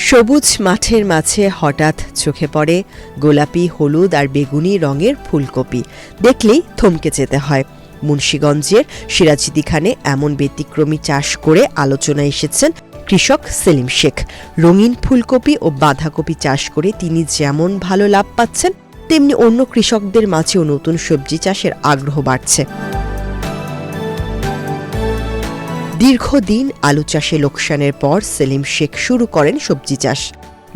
সবুজ মাঠের মাঝে হঠাৎ চোখে পড়ে গোলাপি, হলুদ আর বেগুনি রঙের ফুলকপি। দেখলেই থমকে যেতে হয়। মুন্সিগঞ্জের সিরাজদিখানে এমন ব্যতিক্রমী চাষ করে আলোচনায় এসেছেন কৃষক সেলিম শেখ। রঙিন ফুলকপি ও বাঁধাকপি চাষ করে তিনি যেমন ভালো লাভ পাচ্ছেন, তেমনি অন্য কৃষকদের মাঝেও নতুন সবজি চাষের আগ্রহ বাড়ছে। দীর্ঘদিন আলু চাষে লোকসানের পর সেলিম শেখ শুরু করেন সবজি চাষ।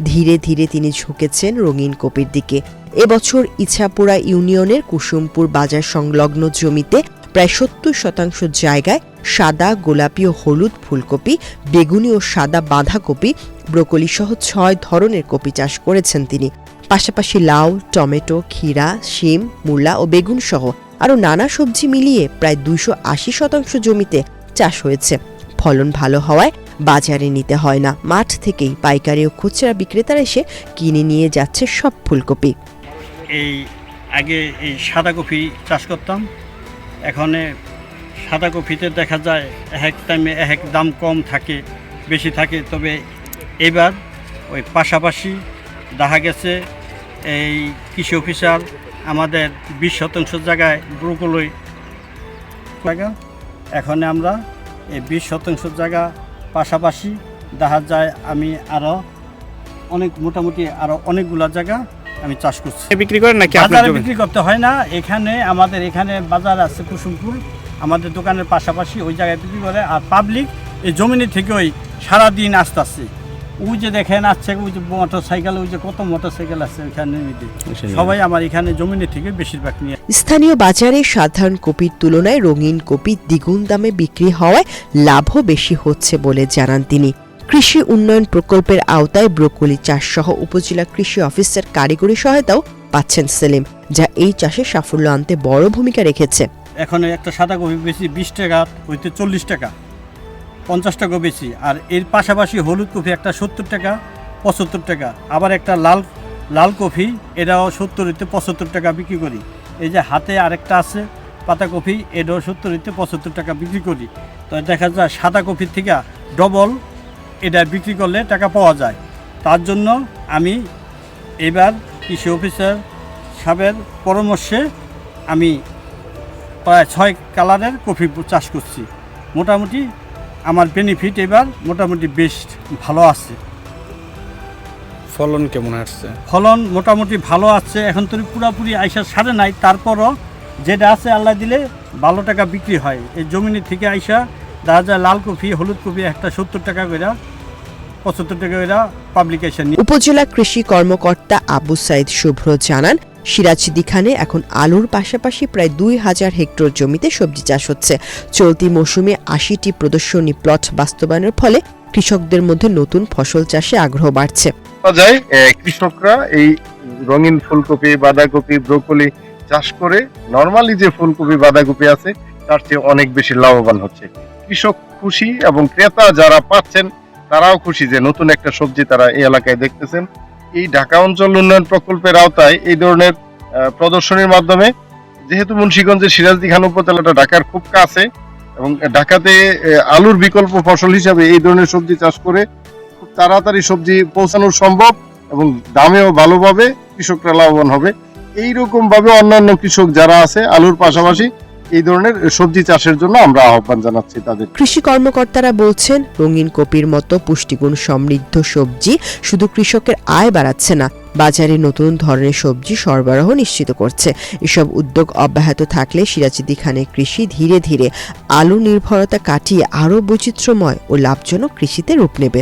ধীরে ধীরে তিনি ঝুঁকেছেন রঙিন কপির দিকে। এবছর ইছাপুরা ইউনিয়নের কুসুমপুর বাজার সংলগ্ন জমিতে প্রায় ৭০% জায়গায় সাদা, গোলাপি ও হলুদ ফুলকপি, বেগুনি ও সাদা বাঁধাকপি, ব্রোকলি সহ ৬ ধরনের কপি চাষ করেছেন তিনি। পাশাপাশি লাউ, টমেটো, ক্ষীরা, শিম, মূলা ও বেগুন সহ আরও নানা সবজি মিলিয়ে প্রায় ২৮০% জমিতে চাষ হয়েছে। ফলন ভালো হওয়ায় বাজারে নিতে হয় না, মাঠ থেকেই পাইকারি ও খুচরা বিক্রেতারা এসে কিনে নিয়ে যাচ্ছে সব ফুলকপি। এই আগে এই সাদা কপি চাষ করতাম, এখন সাদা কপিতে দেখা যায় এক টাইমে এক দাম কম থাকে, বেশি থাকে। তবে এবার ওই পাশাপাশি দেখা গেছে এই কৃষি অফিসার আমাদের ২০% জায়গায় ব্রোকলি জায়গা, এখন আমরা এই ২০% জায়গা পাশাপাশি দেখা যায় আমি আরও মোটামুটি আরও অনেকগুলো জায়গা আমি চাষ করছি। বিক্রি করেন নাকি? বাজারে বিক্রি করতে হয় না, আমাদের এখানে বাজার আছে কুসুমপুর, আমাদের দোকানের পাশাপাশি ওই জায়গায় বিক্রি করে। আর পাবলিক এই জমিনে থেকে ওই সারাদিন আসতেছে। ওই যে দেখেন আছে, ওই যে মোটরসাইকেল, ওই যে কত মোটরসাইকেল আছে ওইখানে, সবাই আমার এখানে জমিনে থেকে বেশিরভাগ নিয়ে। স্থানীয় বাজারে সাধারণ কপির তুলনায় রঙিন কপি দ্বিগুণ দামে বিক্রি হওয়ায় লাভও বেশি হচ্ছে বলে জানান তিনি। কৃষি উন্নয়ন প্রকল্পের আওতায় ব্রোকলি চাষ সহ উপজেলা কৃষি অফিসের কারিগরি সহায়তাও পাচ্ছেন সেলিম, যা এই চাষে সাফল্য আনতে বড় ভূমিকা রেখেছে। এখন একটা সাদা কপি বেশি ২০ টাকা হইতে ৪০ টাকা, ৫০ টাকা বেশি। আর এর পাশাপাশি হলুদ কপি একটা ৭০ টাকা, ৭৫ টাকা। আবার একটা লাল কপি, এটাও ৭০ হইতে ৭৫ টাকা বিক্রি করি। এই যে হাতে আরেকটা আছে পাতা কপি, এটাও ৭০ হইতে ৭৫ টাকা বিক্রি করি। তো দেখা যায় সাদা কপির থেকে ডবল এটা বিক্রি করলে টাকা পাওয়া যায়। তার জন্য আমি এবার কৃষি অফিসার সাহেবের পরামর্শে আমি প্রায় ৬ কালারের কপি চাষ করছি। মোটামুটি আমার বেনিফিট এবার মোটামুটি বেশ ভালো আছে। ফলন কেমন আসছে? ফলন মোটামুটি ভালো আছে। এখন তো পুরোপুরি আইসা সারে নাই, তারপরও যেটা আছে আল্লাহ দিলে ভালো টাকা বিক্রি হয়। এই জমিনের থেকে আইসা দেখা যায় লাল কপি, হলুদ কপি একটা ৭০ টাকা করে, ৭৫ টাকা করে পাবলিকেশন। উপজেলা কৃষি কর্মকর্তা আবু সাইদ শুভ্র জানান, সিরাজদিখানে এখন আলুর পাশাপাশি প্রায় ২,০০০ হেক্টর জমিতে সবজি চাষ হচ্ছে। চলতি মৌসুমে ৮০টি প্রদর্শনী প্লট বাস্তবায়নের ফলে কৃষকদের মধ্যে নতুন ফসল চাষে আগ্রহ বাড়ছে। কৃষকরা এই রঙিন ফুলকপি, বাঁধাকপি, ব্রোকলি চাষ করে নরমালি যে ফুলকপি, বাঁধাকপি আছে তার চেয়ে অনেক বেশি লাভবান হচ্ছে। কৃষক খুশি এবং ক্রেতা যারা পাচ্ছেন তারাও খুশি যে নতুন একটা সবজি তারা এই এলাকায় দেখতেছেন। এই ঢাকা অঞ্চল উন্নয়ন প্রকল্পের আওতায় এই ধরনের প্রদর্শনীর মাধ্যমে, যেহেতু মুন্সিগঞ্জের সিরাজদিখান উপজেলাটা ঢাকার খুব কাছে এবং ঢাকাতে আলুর বিকল্প ফসল হিসাবে এই ধরনের সবজি চাষ করে খুব তাড়াতাড়ি সবজি পৌঁছানো সম্ভব এবং দামেও ভালোভাবে কৃষকরা লাভবান হবে। এইরকম ভাবে অন্যান্য কৃষক যারা আছে আলুর পাশাপাশি এই ধরনের সবজি চাষের জন্য আমরা আহ্বান জানাচ্ছি তাদের। কৃষি কর্মকর্তারা বলছেন, রঙিন কপির মতো পুষ্টিগুণ সমৃদ্ধ সবজি শুধু কৃষকের আয় বাড়াচ্ছে না, বাজারে নতুন ধরনের সবজি সরবরাহ নিশ্চিত করছে। এসব উদ্যোগ অব্যাহত থাকলে সিরাজদিখানে কৃষি ধীরে ধীরে আলু নির্ভরতা কাটিয়ে আরও বৈচিত্র্যময় ও লাভজনক কৃষিতে রূপ নেবে।